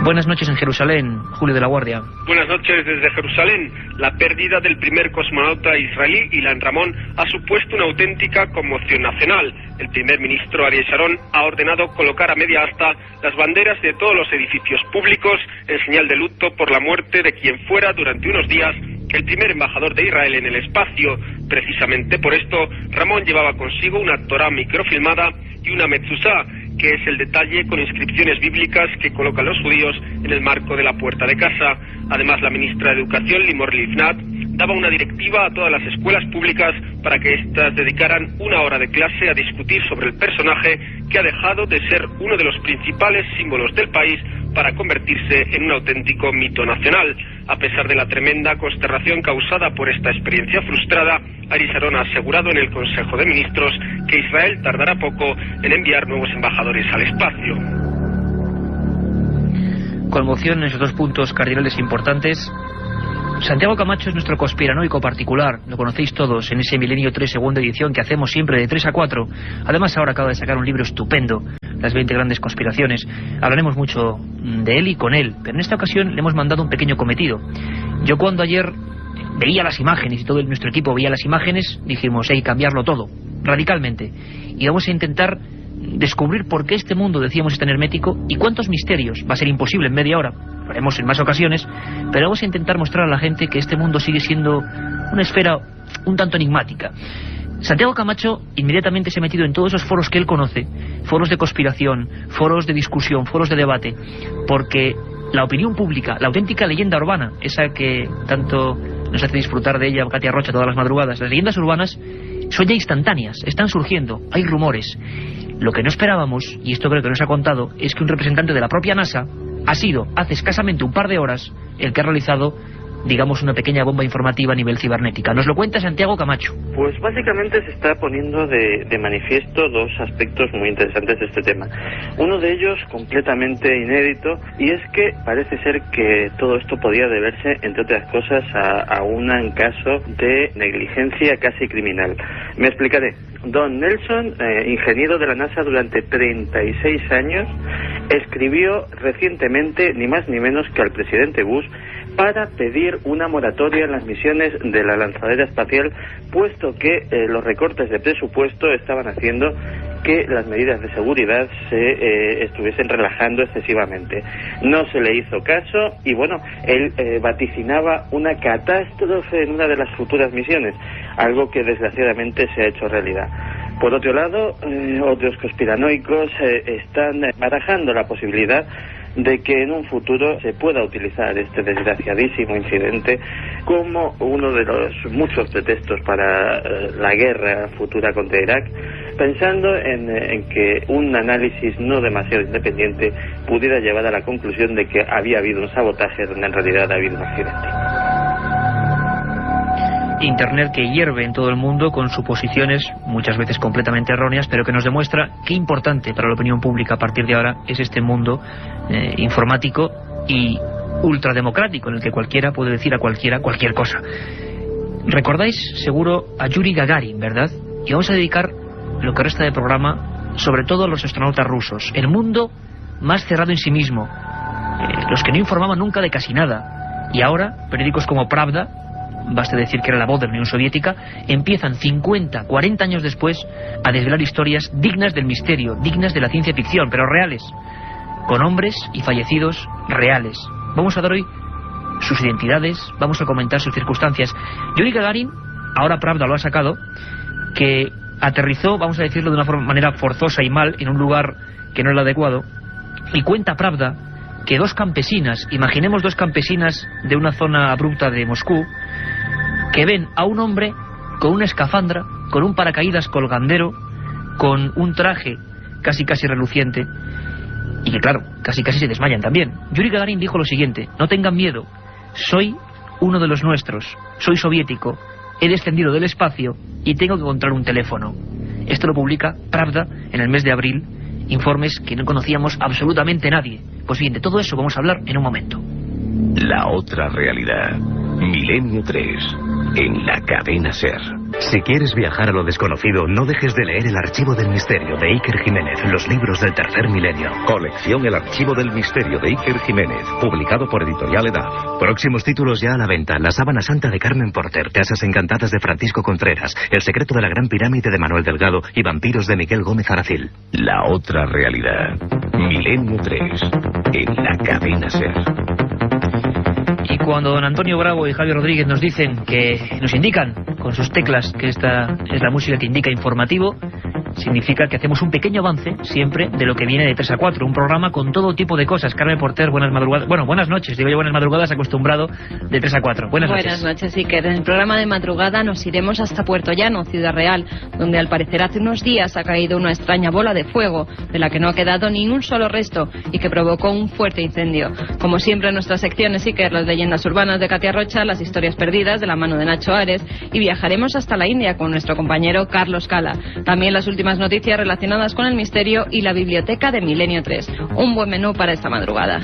Buenas noches en Jerusalén, Julio de la Guardia. Buenas noches desde Jerusalén. La pérdida del primer cosmonauta israelí, Ilan Ramon, ha supuesto una auténtica conmoción nacional. El primer ministro Ariel Sharon ha ordenado colocar a media asta las banderas de todos los edificios públicos en señal de luto por la muerte de quien fuera durante unos días el primer embajador de Israel en el espacio. Precisamente por esto, Ramón llevaba consigo una Torá microfilmada y una mezuzá, que es el detalle con inscripciones bíblicas que colocan los judíos en el marco de la puerta de casa. Además, la ministra de Educación, Limor Livnat, daba una directiva a todas las escuelas públicas para que éstas dedicaran una hora de clase a discutir sobre el personaje que ha dejado de ser uno de los principales símbolos del país para convertirse en un auténtico mito nacional. A pesar de la tremenda consternación causada por esta experiencia frustrada, Ariel Sharon ha asegurado en el Consejo de Ministros que Israel tardará poco en enviar nuevos embajadores al espacio. Conmoción en esos dos puntos cardinales importantes. Santiago Camacho es nuestro conspiranoico particular, lo conocéis todos en ese Milenio 3 segunda edición que hacemos siempre de 3 a 4. Además ahora acaba de sacar un libro estupendo, Las 20 grandes conspiraciones. Hablaremos mucho de él y con él, pero en esta ocasión le hemos mandado un pequeño cometido. Yo cuando ayer veía las imágenes y todo nuestro equipo veía las imágenes, dijimos, cambiarlo todo, radicalmente. Y vamos a intentar descubrir por qué este mundo decíamos es tan hermético y cuántos misterios. Va a ser imposible en media hora, lo haremos en más ocasiones, pero vamos a intentar mostrar a la gente que este mundo sigue siendo una esfera un tanto enigmática. Santiago Camacho inmediatamente se ha metido en todos esos foros que él conoce, foros de conspiración, foros de discusión, foros de debate, porque la opinión pública, la auténtica leyenda urbana, esa que tanto nos hace disfrutar de ella Katia Rocha todas las madrugadas, las leyendas urbanas son ya instantáneas, están surgiendo, hay rumores. Lo que no esperábamos, y esto creo que nos ha contado, es que un representante de la propia NASA ha sido, hace escasamente un par de horas, el que ha realizado, digamos, una pequeña bomba informativa a nivel cibernética. Nos lo cuenta Santiago Camacho. Pues básicamente se está poniendo de manifiesto dos aspectos muy interesantes de este tema. Uno de ellos completamente inédito, y es que parece ser que todo esto podía deberse, entre otras cosas, a un caso de negligencia casi criminal. Me explicaré. Don Nelson, ingeniero de la NASA durante 36 años, escribió recientemente, ni más ni menos que al presidente Bush, para pedir una moratoria en las misiones de la lanzadera espacial, puesto que los recortes de presupuesto estaban haciendo que las medidas de seguridad se estuviesen relajando excesivamente. No se le hizo caso y bueno, él vaticinaba una catástrofe en una de las futuras misiones, algo que desgraciadamente se ha hecho realidad. Por otro lado, otros conspiranoicos están barajando la posibilidad de que en un futuro se pueda utilizar este desgraciadísimo incidente como uno de los muchos pretextos para la guerra futura contra Irak, pensando en que un análisis no demasiado independiente pudiera llevar a la conclusión de que había habido un sabotaje donde en realidad ha habido un accidente. Internet que hierve en todo el mundo con suposiciones muchas veces completamente erróneas, pero que nos demuestra qué importante para la opinión pública a partir de ahora es este mundo informático y ultrademocrático en el que cualquiera puede decir a cualquiera cualquier cosa. Recordáis seguro a Yuri Gagarin, ¿verdad? Y vamos a dedicar lo que resta del programa sobre todo a los astronautas rusos, el mundo más cerrado en sí mismo, los que no informaban nunca de casi nada, y ahora periódicos como Pravda, basta decir que era la voz de la Unión Soviética, empiezan 50, 40 años después a desvelar historias dignas del misterio, dignas de la ciencia ficción, pero reales, con hombres y fallecidos reales. Vamos a dar hoy sus identidades, vamos a comentar sus circunstancias. Yuri Gagarin, ahora Pravda lo ha sacado, que aterrizó, vamos a decirlo de una manera forzosa y mal, en un lugar que no era el adecuado, y cuenta Pravda que dos campesinas, imaginemos dos campesinas de una zona abrupta de Moscú, que ven a un hombre con una escafandra, con un paracaídas colgandero, con un traje casi reluciente, y que claro, casi se desmayan también. Yuri Gagarin dijo lo siguiente: no tengan miedo, soy uno de los nuestros, soy soviético, he descendido del espacio y tengo que encontrar un teléfono. Esto lo publica Pravda en el mes de abril, informes que no conocíamos absolutamente nadie. Pues bien, de todo eso vamos a hablar en un momento. La otra realidad. Milenio 3. En la cadena SER. Si quieres viajar a lo desconocido, no dejes de leer El Archivo del Misterio de Iker Jiménez, los libros del tercer milenio. Colección El Archivo del Misterio de Iker Jiménez, publicado por Editorial EDAF. Próximos títulos ya a la venta: La Sábana Santa de Carmen Porter, Casas Encantadas de Francisco Contreras, El Secreto de la Gran Pirámide de Manuel Delgado y Vampiros de Miguel Gómez Aracil. La otra realidad. Milenio 3. En la cadena SER. Y cuando don Antonio Bravo y Javier Rodríguez nos dicen, que nos indican con sus teclas que esta es la música que indica informativo, significa que hacemos un pequeño avance siempre de lo que viene de 3 a 4, un programa con todo tipo de cosas. Carmen Porter, buenas madrugadas, bueno, buenas noches, digo yo buenas madrugadas, acostumbrado de 3 a 4. Buenas noches. Buenas noches, Iker. En el programa de madrugada nos iremos hasta Puerto Llano, Ciudad Real, donde al parecer hace unos días ha caído una extraña bola de fuego, de la que no ha quedado ni un solo resto y que provocó un fuerte incendio. Como siempre en nuestras secciones, Iker, las leyendas urbanas de Katia Rocha, las historias perdidas de la mano de Nacho Ares, y viajaremos hasta la India con nuestro compañero Carlos Cala. También las últimas noticias relacionadas con el misterio y la biblioteca de Milenio 3. Un buen menú para esta madrugada.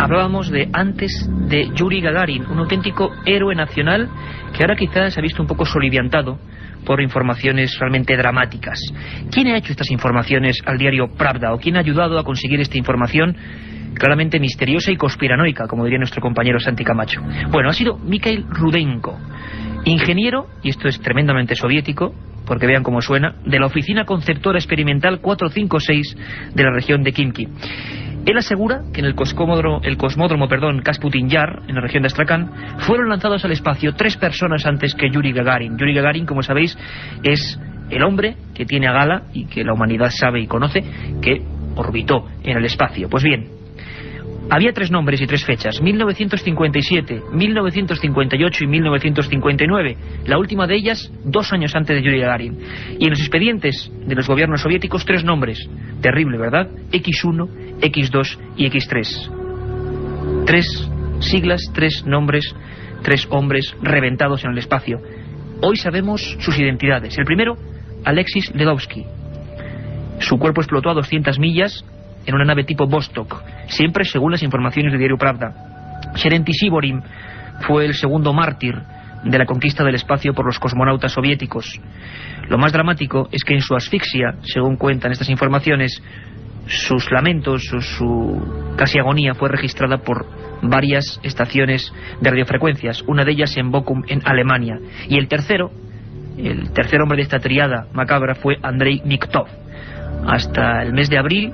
Hablábamos de antes de Yuri Gagarin, un auténtico héroe nacional que ahora quizás se ha visto un poco soliviantado por informaciones realmente dramáticas. ¿Quién ha hecho estas informaciones al diario Pravda o quién ha ayudado a conseguir esta información claramente misteriosa y conspiranoica, como diría nuestro compañero Santi Camacho? Bueno, ha sido Mikhail Rudenko, ingeniero, y esto es tremendamente soviético, porque vean cómo suena, de la Oficina Conceptora Experimental 456 de la región de Khimki. Él asegura que en el cosmódromo Kasputin Yar, en la región de Astrakhan, fueron lanzados al espacio 3 personas antes que Yuri Gagarin. Yuri Gagarin, como sabéis, es el hombre que tiene a gala y que la humanidad sabe y conoce, que orbitó en el espacio. Pues bien, había 3 nombres y 3 fechas: 1957, 1958 y 1959. La última de ellas 2 años antes de Yuri Gagarin. Y en los expedientes de los gobiernos soviéticos 3 nombres. Terrible, ¿verdad? X1, X2 y X3. 3 siglas, 3 nombres, 3 hombres reventados en el espacio. Hoy sabemos sus identidades. El primero, Alexis Ledovsky. Su cuerpo explotó a 200 millas en una nave tipo Vostok, siempre según las informaciones del diario Pravda. Sherenti Sivorim fue el segundo mártir de la conquista del espacio por los cosmonautas soviéticos. Lo más dramático es que en su asfixia, según cuentan estas informaciones, sus lamentos o su casi agonía fue registrada por varias estaciones de radiofrecuencias, una de ellas en Bochum, en Alemania. Y el tercer hombre de esta triada macabra fue Andrei Mikhtov. Hasta el mes de abril,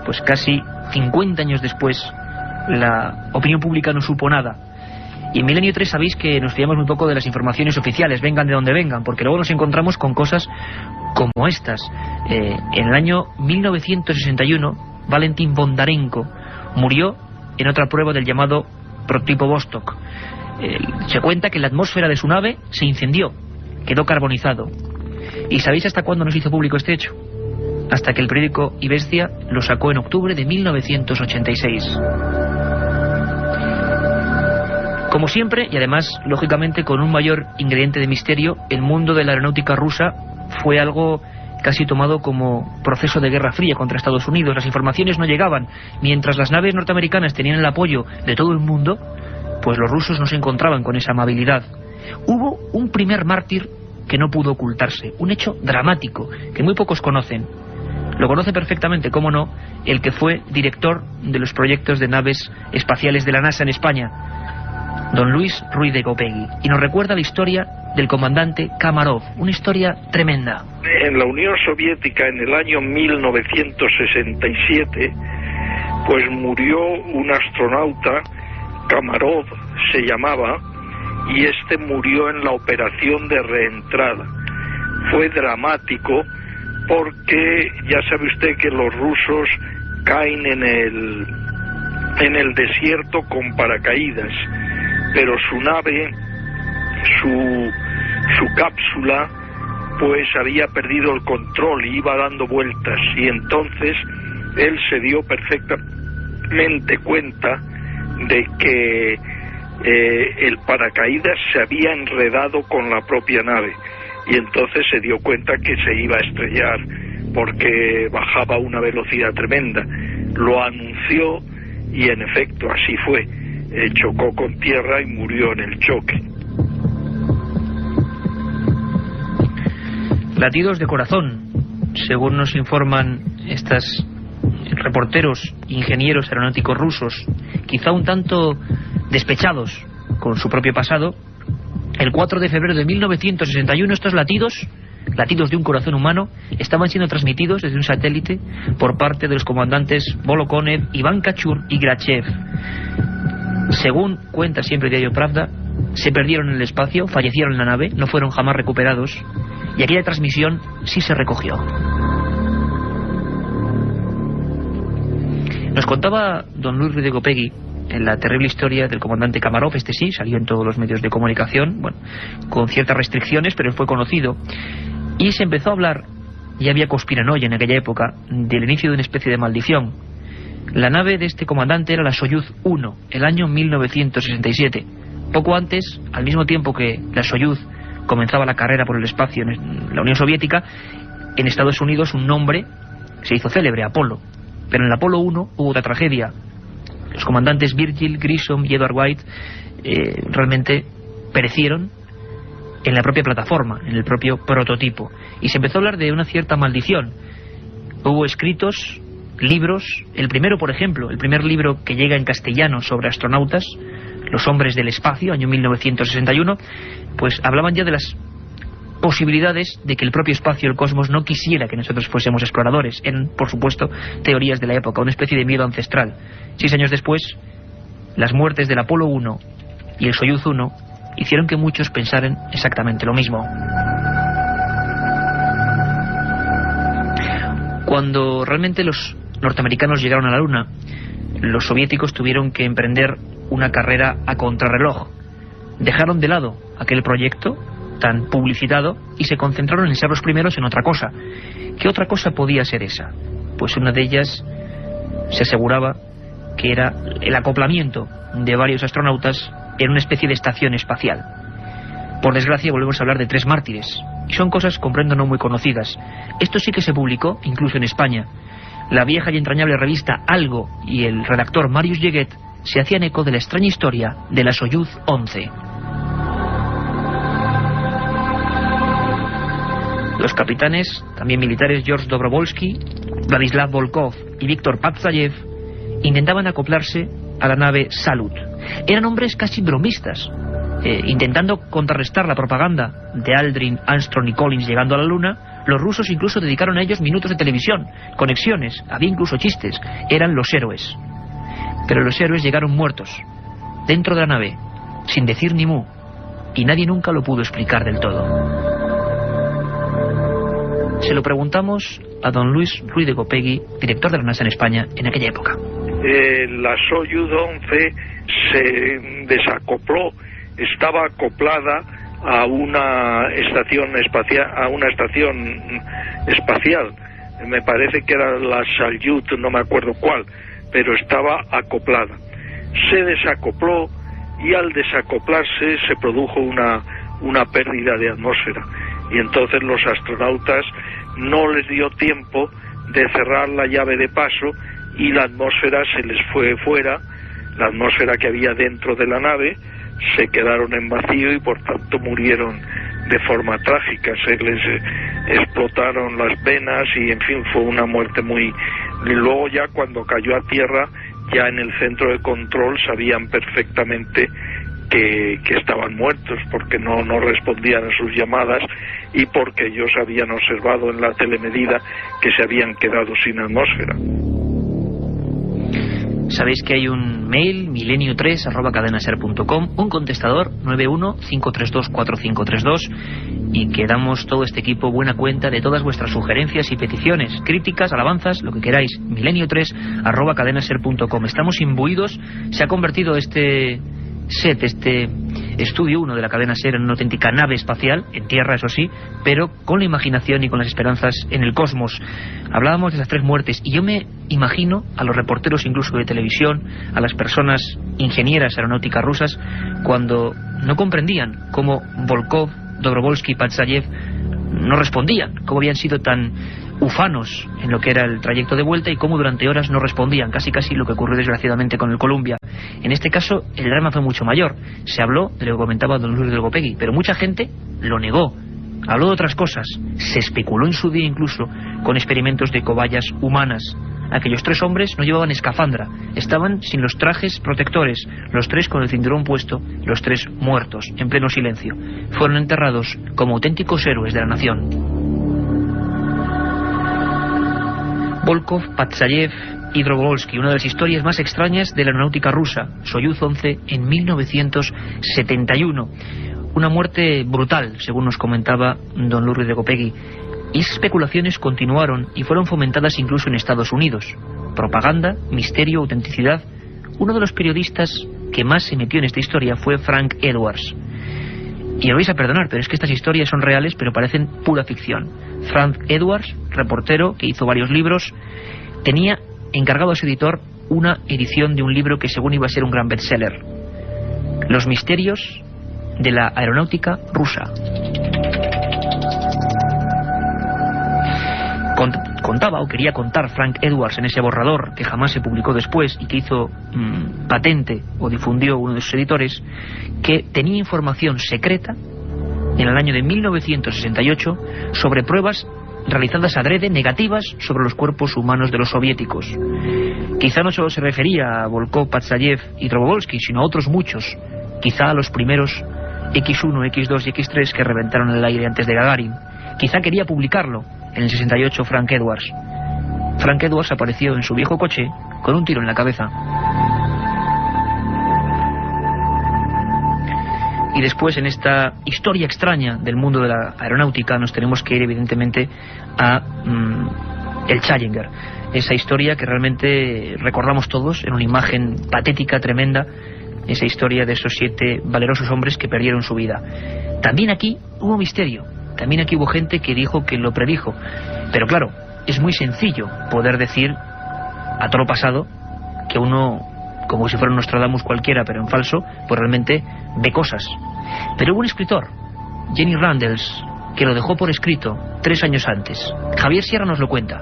pues casi 50 años después, la opinión pública no supo nada. Y en Milenio 3 sabéis que nos fiamos muy poco de las informaciones oficiales, vengan de donde vengan, porque luego nos encontramos con cosas como estas. En el año 1961, Valentin Bondarenko murió en otra prueba del llamado prototipo Vostok. Se cuenta que la atmósfera de su nave se incendió, quedó carbonizado. ¿Y sabéis hasta cuándo nos hizo público este hecho? Hasta que el periódico Izvestia lo sacó en octubre de 1986. Como siempre, y además, lógicamente, con un mayor ingrediente de misterio, el mundo de la aeronáutica rusa fue algo casi tomado como proceso de guerra fría contra Estados Unidos. Las informaciones no llegaban. Mientras las naves norteamericanas tenían el apoyo de todo el mundo, pues los rusos no se encontraban con esa amabilidad. Hubo un primer mártir que no pudo ocultarse, un hecho dramático que muy pocos conocen. Lo conoce perfectamente, cómo no, el que fue director de los proyectos de naves espaciales de la NASA en España, don Luis Ruiz de Gopegui, y nos recuerda la historia del comandante Kamarov, una historia tremenda. En la Unión Soviética, en el año 1967, pues murió un astronauta, Kamarov se llamaba, y este murió en la operación de reentrada. Fue dramático porque ya sabe usted que los rusos caen en el desierto con paracaídas, pero su nave, su cápsula, pues había perdido el control y iba dando vueltas, y entonces él se dio perfectamente cuenta de que el paracaídas se había enredado con la propia nave, y entonces se dio cuenta que se iba a estrellar porque bajaba a una velocidad tremenda. Lo anunció y en efecto así fue. Chocó con tierra y murió en el choque. Latidos de corazón, según nos informan estos reporteros, ingenieros aeronáuticos rusos, quizá un tanto despechados con su propio pasado. El 4 de febrero de 1961 estos latidos de un corazón humano, estaban siendo transmitidos desde un satélite por parte de los comandantes Volokonev, Iván Kachur y Grachev. Según cuenta siempre el diario Pravda, se perdieron en el espacio, fallecieron en la nave, no fueron jamás recuperados, y aquella transmisión sí se recogió. Nos contaba don Luis Ruiz de Gopegui en la terrible historia del comandante Kamarov. Este sí, salió en todos los medios de comunicación, bueno, con ciertas restricciones, pero fue conocido. Y se empezó a hablar, ya había conspiranoia en aquella época, del inicio de una especie de maldición. La nave de este comandante era la Soyuz 1, el año 1967. Poco antes, al mismo tiempo que la Soyuz comenzaba la carrera por el espacio en la Unión Soviética, en Estados Unidos un nombre se hizo célebre, Apolo. Pero en el Apolo 1 hubo otra tragedia. Los comandantes Virgil, Grissom y Edward White realmente perecieron en la propia plataforma, en el propio prototipo. Y se empezó a hablar de una cierta maldición. Hubo escritos, libros, el primero, por ejemplo, el primer libro que llega en castellano sobre astronautas, Los hombres del espacio, año 1961, pues hablaban ya de las posibilidades de que el propio espacio, el cosmos, no quisiera que nosotros fuésemos exploradores. Eran, por supuesto, teorías de la época, una especie de miedo ancestral. 6 años después, las muertes del Apolo 1 y el Soyuz 1 hicieron que muchos pensaran exactamente lo mismo. Cuando realmente los norteamericanos llegaron a la Luna, los soviéticos tuvieron que emprender una carrera a contrarreloj. Dejaron de lado aquel proyecto tan publicitado y se concentraron en ser los primeros en otra cosa. ¿Qué otra cosa podía ser esa? Pues una de ellas se aseguraba que era el acoplamiento de varios astronautas en una especie de estación espacial. Por desgracia volvemos a hablar de 3 mártires, y son cosas, comprendo, no muy conocidas. Esto sí que se publicó incluso en España. La vieja y entrañable revista Algo y el redactor Marius Yeguet se hacían eco de la extraña historia de la Soyuz 11. Los capitanes, también militares, George Dobrovolsky, Vladislav Volkov y Víctor Patsayev, intentaban acoplarse a la nave Salyut. Eran hombres casi bromistas, intentando contrarrestar la propaganda de Aldrin, Armstrong y Collins llegando a la Luna. Los rusos incluso dedicaron a ellos minutos de televisión, conexiones, había incluso chistes. Eran los héroes. Pero los héroes llegaron muertos, dentro de la nave, sin decir ni mu, y nadie nunca lo pudo explicar del todo. Se lo preguntamos a don Luis Ruiz de Gopegui, director de la NASA en España en aquella época. La Soyuz 11 se desacopló, estaba acoplada a una estación espacial, me parece que era la Salyut, no me acuerdo cuál, pero estaba acoplada. Se desacopló y al desacoplarse se produjo una pérdida de atmósfera, y entonces los astronautas no les dio tiempo de cerrar la llave de paso y la atmósfera se les fue fuera, la atmósfera que había dentro de la nave, se quedaron en vacío y por tanto murieron de forma trágica, se les explotaron las venas y en fin fue una muerte muy... Luego ya cuando cayó a tierra, ya en el centro de control sabían perfectamente que estaban muertos porque no respondían a sus llamadas y porque ellos habían observado en la telemedida que se habían quedado sin atmósfera. Sabéis que hay un mail, milenio3@cadenaser.com, un contestador 915324532, y que damos todo este equipo buena cuenta de todas vuestras sugerencias y peticiones, críticas, alabanzas, lo que queráis. milenio3@cadenaser.com. Estamos imbuidos, se ha convertido este set, este estudio 1 de la cadena SER en una auténtica nave espacial, en tierra eso sí, pero con la imaginación y con las esperanzas en el cosmos. Hablábamos de esas 3 muertes y yo me imagino a los reporteros incluso de televisión, a las personas ingenieras aeronáuticas rusas, cuando no comprendían cómo Volkov, Dobrovolsky y Patsayev no respondían, cómo habían sido tan ufanos en lo que era el trayecto de vuelta y cómo durante horas no respondían, casi lo que ocurrió desgraciadamente con el Columbia. En este caso el drama fue mucho mayor. Se habló de lo que comentaba don Luis de Gopegui, pero mucha gente lo negó, habló de otras cosas, se especuló en su día incluso con experimentos de cobayas humanas. Aquellos 3 hombres no llevaban escafandra, estaban sin los trajes protectores, los 3 con el cinturón puesto, los 3 muertos, en pleno silencio. Fueron enterrados como auténticos héroes de la nación. Volkov, Patsayev y Dobrovolsky, una de las historias más extrañas de la aeronáutica rusa, Soyuz 11 en 1971. Una muerte brutal, según nos comentaba don Luis de Gopegui. Y esas especulaciones continuaron y fueron fomentadas incluso en Estados Unidos. Propaganda, misterio, autenticidad. Uno de los periodistas que más se metió en esta historia fue Frank Edwards. Y me vais a perdonar, pero es que estas historias son reales, pero parecen pura ficción. Frank Edwards, reportero que hizo varios libros, tenía encargado a su editor una edición de un libro que según iba a ser un gran bestseller: Los misterios de la aeronáutica rusa. contaba o quería contar Frank Edwards en ese borrador que jamás se publicó después y que hizo patente o difundió uno de sus editores, que tenía información secreta en el año de 1968 sobre pruebas realizadas adrede negativas sobre los cuerpos humanos de los soviéticos. Quizá no solo se refería a Volkov, Patsayev y Drobovolsky, sino a otros muchos, quizá a los primeros X1, X2 y X3 que reventaron el aire antes de Gagarin. Quizá quería publicarlo en el 68 Frank Edwards. Frank Edwards apareció en su viejo coche con un tiro en la cabeza. Y después, en esta historia extraña del mundo de la aeronáutica, nos tenemos que ir evidentemente a el Challenger. Esa historia que realmente recordamos todos en una imagen patética, tremenda, esa historia de esos 7 valerosos hombres que perdieron su vida. También aquí hubo misterio, también aquí hubo gente que dijo que lo predijo. Pero claro, es muy sencillo poder decir a toro pasado que uno, como si fuera un Nostradamus cualquiera, pero en falso, pues realmente ve cosas. Pero hubo un escritor, Jenny Randles, que lo dejó por escrito 3 años antes. Javier Sierra nos lo cuenta.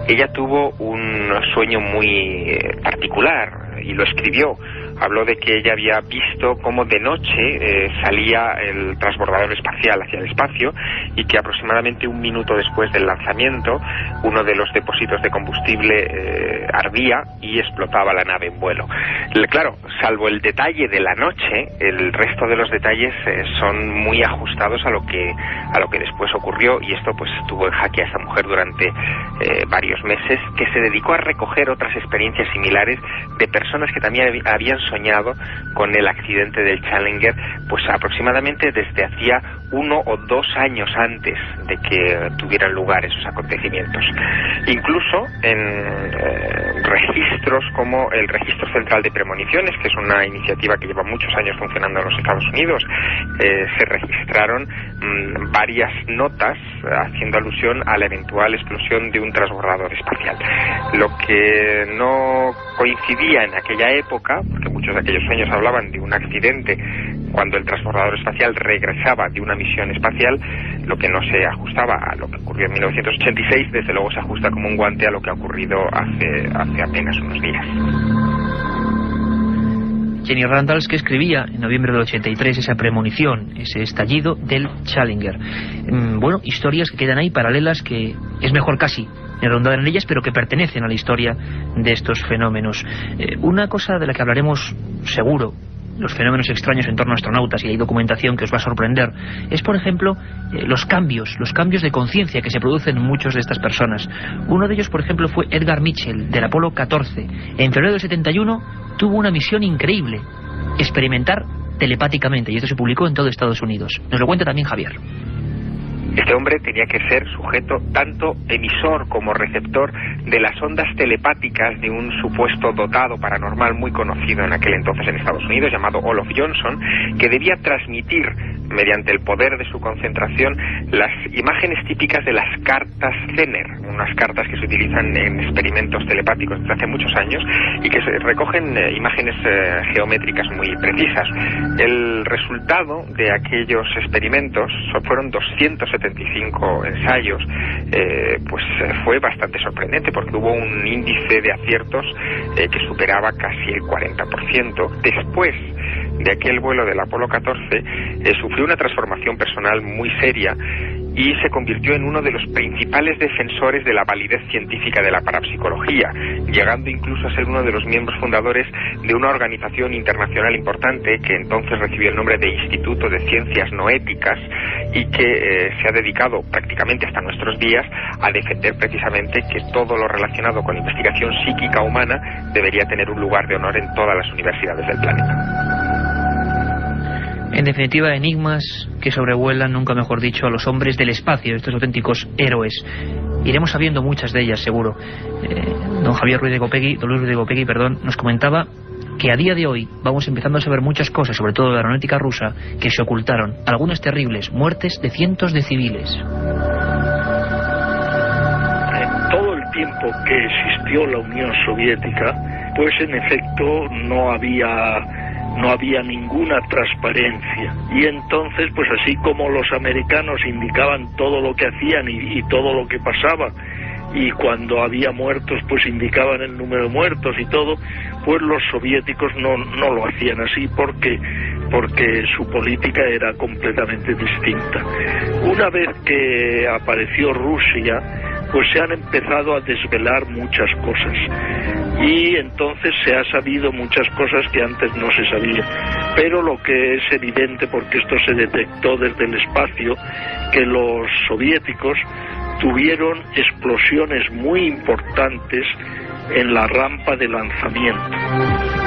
Ella tuvo un sueño muy particular y lo escribió. Habló de que ella había visto cómo de noche salía el transbordador espacial hacia el espacio y que aproximadamente 1 minuto después del lanzamiento uno de los depósitos de combustible ardía y explotaba la nave en vuelo. Claro, salvo el detalle de la noche, el resto de los detalles son muy ajustados a lo que después ocurrió, y esto pues tuvo en jaque a esta mujer durante varios meses, que se dedicó a recoger otras experiencias similares de personas que también habían soñado con el accidente del Challenger, pues aproximadamente desde hacía 1 o 2 años antes de que tuvieran lugar esos acontecimientos. Incluso en registros como el Registro Central de Premoniciones, que es una iniciativa que lleva muchos años funcionando en los Estados Unidos, se registraron varias notas haciendo alusión a la eventual explosión de un transbordador espacial. Lo que no coincidía en aquella época, porque muchos de aquellos sueños hablaban de un accidente cuando el transbordador espacial regresaba de una misión espacial, lo que no se ajustaba a lo que ocurrió en 1986, desde luego se ajusta como un guante a lo que ha ocurrido hace apenas unos días. Jenny Randles, que escribía en noviembre del 83 esa premonición, ese estallido del Challenger. Bueno, historias que quedan ahí paralelas, que es mejor casi redundar en ellas, pero que pertenecen a la historia de estos fenómenos. Una cosa de la que hablaremos seguro, los fenómenos extraños en torno a astronautas, y hay documentación que os va a sorprender, es por ejemplo los cambios de conciencia que se producen en muchas de estas personas. Uno de ellos, por ejemplo, fue Edgar Mitchell, del Apolo 14. En febrero del 71 tuvo una misión increíble: experimentar telepáticamente, y esto se publicó en todo Estados Unidos. Nos lo cuenta también Javier. Este hombre tenía que ser sujeto tanto emisor como receptor de las ondas telepáticas de un supuesto dotado paranormal muy conocido en aquel entonces en Estados Unidos, llamado Olof Johnson, que debía transmitir mediante el poder de su concentración las imágenes típicas de las cartas Zener, unas cartas que se utilizan en experimentos telepáticos desde hace muchos años y que recogen imágenes geométricas muy precisas. El resultado de aquellos experimentos fueron 275 ensayos, pues fue bastante sorprendente porque hubo un índice de aciertos que superaba casi el 40%. Después de aquel vuelo del Apolo 14 sufrió una transformación personal muy seria y se convirtió en uno de los principales defensores de la validez científica de la parapsicología, llegando incluso a ser uno de los miembros fundadores de una organización internacional importante que entonces recibió el nombre de Instituto de Ciencias No Éticas y que se ha dedicado prácticamente hasta nuestros días a defender precisamente que todo lo relacionado con la investigación psíquica humana debería tener un lugar de honor en todas las universidades del planeta. En definitiva, enigmas que sobrevuelan, nunca mejor dicho, a los hombres del espacio, estos auténticos héroes. Iremos sabiendo muchas de ellas, seguro. Don Luis Ruiz de Gopegui, nos comentaba que a día de hoy vamos empezando a saber muchas cosas, sobre todo de la aeronáutica rusa, que se ocultaron. Algunas terribles, muertes de cientos de civiles. En todo el tiempo que existió la Unión Soviética, pues en efecto no había ninguna transparencia, y entonces pues así como los americanos indicaban todo lo que hacían y todo lo que pasaba y cuando había muertos pues indicaban el número de muertos y todo, pues los soviéticos no lo hacían así porque su política era completamente distinta. Una vez que apareció Rusia, pues se han empezado a desvelar muchas cosas y entonces se ha sabido muchas cosas que antes no se sabía. Pero lo que es evidente, porque esto se detectó desde el espacio, que los soviéticos tuvieron explosiones muy importantes en la rampa de lanzamiento.